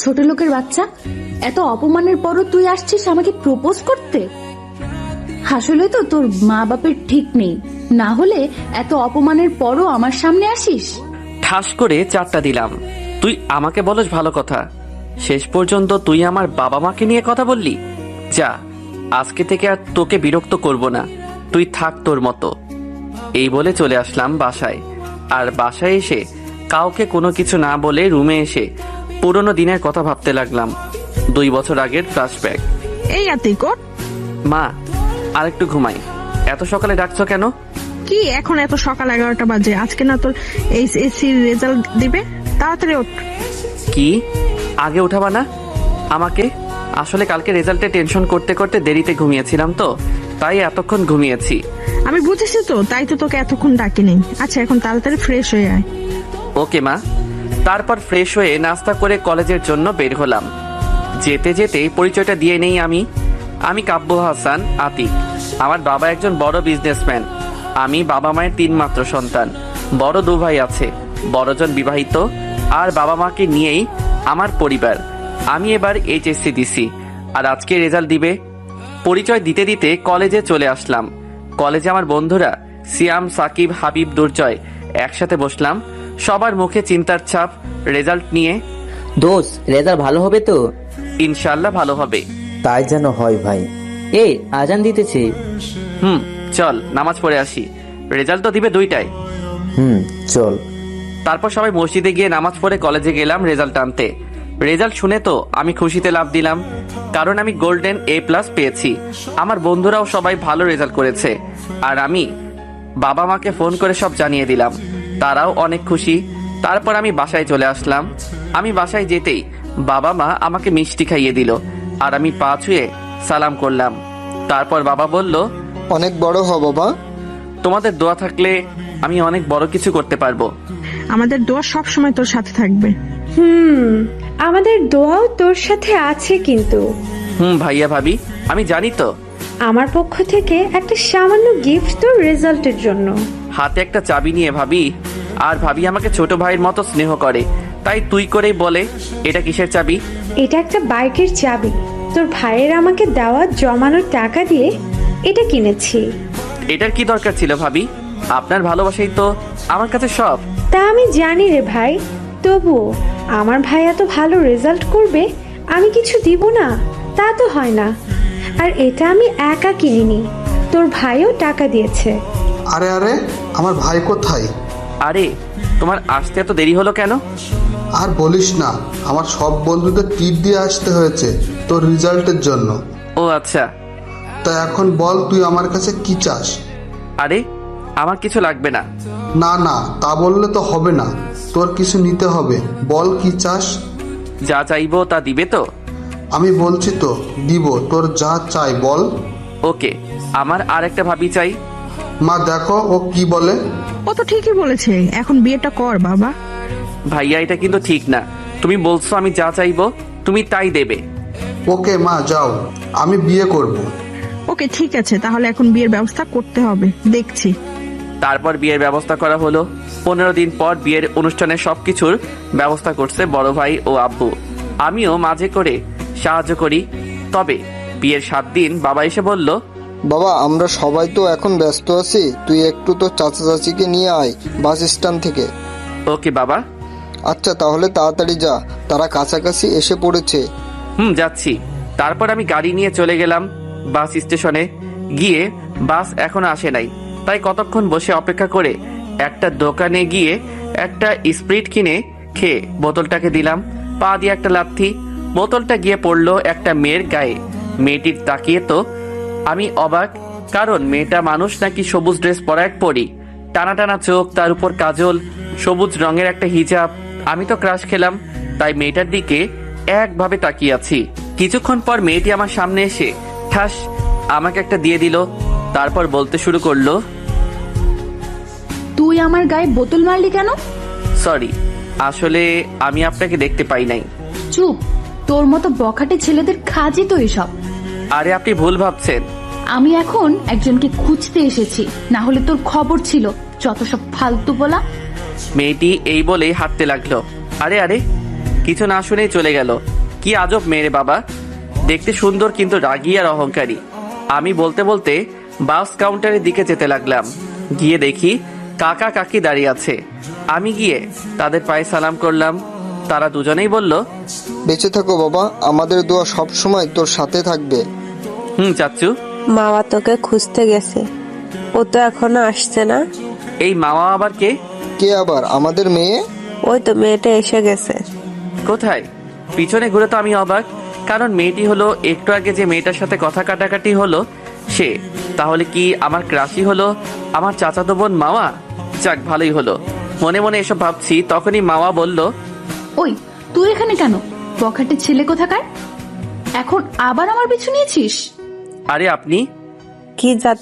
ছোট লোকের বাচ্চা, এত অপমানের পরও তুই আসছিস আমাকে প্রপোজ করতে? আসলে তো তোর মা বাপের ঠিক নেই, না হলে এত অপমানের পরও আমার সামনে আসিস। ঠাস করে 4টা দিলাম। তুই আমাকে বলস ভালো কথা, শেষ পর্যন্ত তুই আমার বাবা মাকে নিয়ে কথা বললি। যা, আজকে থেকে আর তোকে বিরক্ত করব না, তুই থাক তোর মতো। এই বলে চলে আসলাম বাসায়। আর বাসায় এসে কাউকে কোনো কিছু না বলে রুমে এসে পুরনো দিনের কথা ভাবতে লাগলাম। 2 বছর আগের ফ্ল্যাশব্যাক। এই আতিক, মা, আরেকটু ঘুমাই। এত সকালে ডাকছো কেন? কি এখন এত সকাল 11টা বাজে? আজকে না তোর এইচএসসি রেজাল্ট দিবে, তাড়াতাড়ি ওঠ। কি আগে উঠাবা না আমাকে? আসলে কালকে রেজাল্টে টেনশন করতে করতে দেরিতে ঘুমিয়েছিলাম, তো তাই এতক্ষণ ঘুমিয়েছি। আমি বুঝেছি তো, তাই তো তোকে এতক্ষণ ডাকিনি। আচ্ছা এখন তাড়াতাড়ি ফ্রেশ হয়ে আয়। ওকে মা। তারপর ফ্রেশ হয়ে নাস্তা করে কলেজের জন্য বের হলাম। যেতে যেতে পরিচয়টা দিয়ে নেই। আমি কাব্য হাসান আতিক। আমার বাবা একজন বড় বিজনেসম্যান। আমি বাবা মায়ের 3 মাত্র সন্তান। বড় 2 ভাই আছে, বড়জন বিবাহিত, আর বাবা মাকে নিয়েই আমার পরিবার। আমি এবার এইচএসসি দিছি, আর আজকে রেজাল্ট দিবে। পরিচয় দিতে দিতে কলেজে চলে আসলাম। কলেজে আমার বন্ধুরা সিয়াম, সাকিব, হাবিব, দুর্জয় একসাথে বসলাম। সবার মুখে চিন্তার ছাপ রেজাল্ট নিয়ে। দোস্ত, রেজাল্ট ভালো হবে তো? ইনশাল্লাহ ভালো হবে। তাই যেন হয় ভাই। এই আজান দিতেছে। চল নামাজ পড়ে আসি, রেজাল্ট তো দিবে 2টায়। চল। তারপর সবাই মসজিদে গিয়ে নামাজ পড়ে কলেজে গেলাম রেজাল্ট আনতে। রেজাল্ট শুনে তো আমি খুশিতে লাফ দিলাম, কারণ আমি গোল্ডেন A+ পেয়েছি। আমার বন্ধুরাও সবাই ভালো রেজাল্ট করেছে, আর আমি বাবা মাকে ফোন করে সব জানিয়ে দিলাম। তারাও অনেক খুশি। তারপর আমি বাসায় চলে আসলাম। আমি বাসায় যেতেই বাবা মা আমাকে মিষ্টি খাইয়ে দিল, আর আমি পা ছুঁয়ে সালাম করলাম। তারপর বাবা বলল, অনেক বড় হ বাবা। তোমাদের দোয়া থাকলে আমি অনেক বড় কিছু করতে পারবো। আমাদের দোয়া সব সময় তোর সাথে থাকবে। আমাদের দোয়াও তোর সাথে আছে, কিন্তু ভাইয়া ভাবি, আমি জানি তো। আমার পক্ষ থেকে একটা সামান্য গিফট তোর রেজাল্টের জন্য। হাতে একটা চাবি নিয়ে ভাবি, আর ভাবি আমাকে ছোট ভাইয়ের মতো স্নেহ করে, তাই তুই করেই বলে, এটা কিসের চাবি? এটা একটা বাইকের চাবি। তোর ভাইয়ের আমাকে দেওয়া জমানোর টাকা দিয়ে এটা কিনেছি। এটার কি দরকার ছিল ভাবি? আপনার ভালোবাসাই তো আমার কাছে সব। তা আমি জানি রে ভাই, তবুও আমার ভাই এত ভালো রেজাল্ট করবে আমি কিছু দিব না, তা তো হয় না। আর এটা আমি একা কিনিনি, তোর ভাইও টাকা দিয়েছে। আরে আরে, আমার ভাই কোথায়? আরে তোমার আসতে এত দেরি হলো কেন? আর বলিস না, আমার সব বন্ধুদের ট্রিট দিয়ে আসতে হয়েছে তোর রেজাল্টের জন্য। ও আচ্ছা। তা এখন বল, তুই আমার কাছে কি চাস? আরে আমার কিছু লাগবে না। না না, তা বললে তো হবে না, তোর কিছু নিতে হবে। বল কি চাস? যা চাইবো তা দিবে তো? আমি বলছি তো দিব, তোর যা চাই বল। ওকে, আমার আর একটা ভাবি চাই। মা দেখো ও কি বলে। ও তো ঠিকই বলেছে, এখন বিয়েটা কর বাবা। ভাইয়া এটা কিন্তু ঠিক না। তুমি বলছো আমি যা চাইবো তুমি তাই দেবে। ওকে মা, যাও, আমি বিয়ে করব। ওকে ঠিক আছে, তাহলে এখন বিয়ের ব্যবস্থা করতে হবে, দেখছি। তারপর বিয়ের ব্যবস্থা করা হলো। 15 দিন পর বিয়ের অনুষ্ঠানের সবকিছুর ব্যবস্থা করছে বড় ভাই ও আব্বু। আমিও মাঝে করে সাহায্য করি। তবে বিয়ের 7 দিন বাবা এসে বলল, বাবা আমরা সবাই তো এখন ব্যস্ত আছি, তুই একটু তো চাচা চাচিকে নিয়ে আয় বাস স্ট্যান্ড থেকে। ওকে বাবা। আচ্ছা তাহলে তাড়াতাড়ি যা, তারা কাছাকাছি এসে পড়েছে। যাচ্ছি। তারপর আমি গাড়ি নিয়ে চলে গেলাম বাস স্টেশনে। গিয়ে বাস এখনো আসে নাই, তাই কতক্ষণ বসে অপেক্ষা করে একটা দোকানে গিয়ে একটা স্প্রিট কিনে খেয়ে বোতলটাকে দিলাম। পা দিয়ে একটা লাথি, বোতলটা গিয়ে পড়লো একটা মেয়ের গায়ে। মেয়েটির তাকিয়ে তো আমি অবাক, কারণ মেয়েটা মানুষ নাকি সবুজ ড্রেস পরা এক পরি, টানা টানা চোখ, তার উপর কাজল, সবুজ রঙের একটা হিজাব। আমি তো ক্রাশ খেলাম, তাই মেয়েটার দিকে একভাবে তাকিয়ে আছি। কিছুক্ষণ পর মেয়েটি আমার সামনে এসে ঠাস আমাকে একটা দিয়ে দিল। তারপর বলতে শুরু করলো, তুই আমার গায়ে বোতল মারলি কেন? সরি, আসলে আমি আপনাকে দেখতে পাই নাই। চুপ, তোর মতো বখাটে ছেলেদের কাজই তো এসব। আরে আপনি ভুল ভাবছেন। আমি এখন একজনকে খুঁজতে এসেছি, না হলে তোর খবর ছিল। যত সব ফালতু বলা। মেয়েটি এই বলেই হাঁটতে লাগলো। আরে আরে, কিছু না শুনেই চলে গেল। কি আজব মেয়ে বাবা, দেখতে সুন্দর কিন্তু রাগী আর অহংকারী। আমি বলতে বলতে বাস কাউন্টারের দিকে যেতে লাগলাম। গিয়ে দেখি কাকা কাকি দাঁড়িয়ে আছে। আমি গিয়ে তাদের পায়ে সালাম করলাম। তারা দুজনেই বলল, বেঁচে থাকো বাবা, আমাদের দোয়া সব সময় তোর সাথে থাকবে। চাচ্চু। মামা তোকে খুঁজতে গেছে, ও তো এখনো আসছে না। এই মামা আবার কে? কে আবার? আমাদের মেয়ে। ওই তো মেয়েটা এসে গেছে। কোথায়? পিছনে ঘুরে তো আমি অবাক, কারণ মেয়েটি হলো একটু আগে যে মেয়েটার সাথে কথা কাটাকাটি হলো সে। তাহলে কি আমার ক্রাশই হলো আমার চাচাতো বোন মাওয়া? যাক, ভালোই হলো। মনে মনে এসব ভাবছি, তখনই মাওয়া বলল, ওই তুই এখানে কেন? বখাটে ছেলে কোথাকার, এখন আবার আমার পিছু নিয়েছিস? আরে আপনি? কি জাত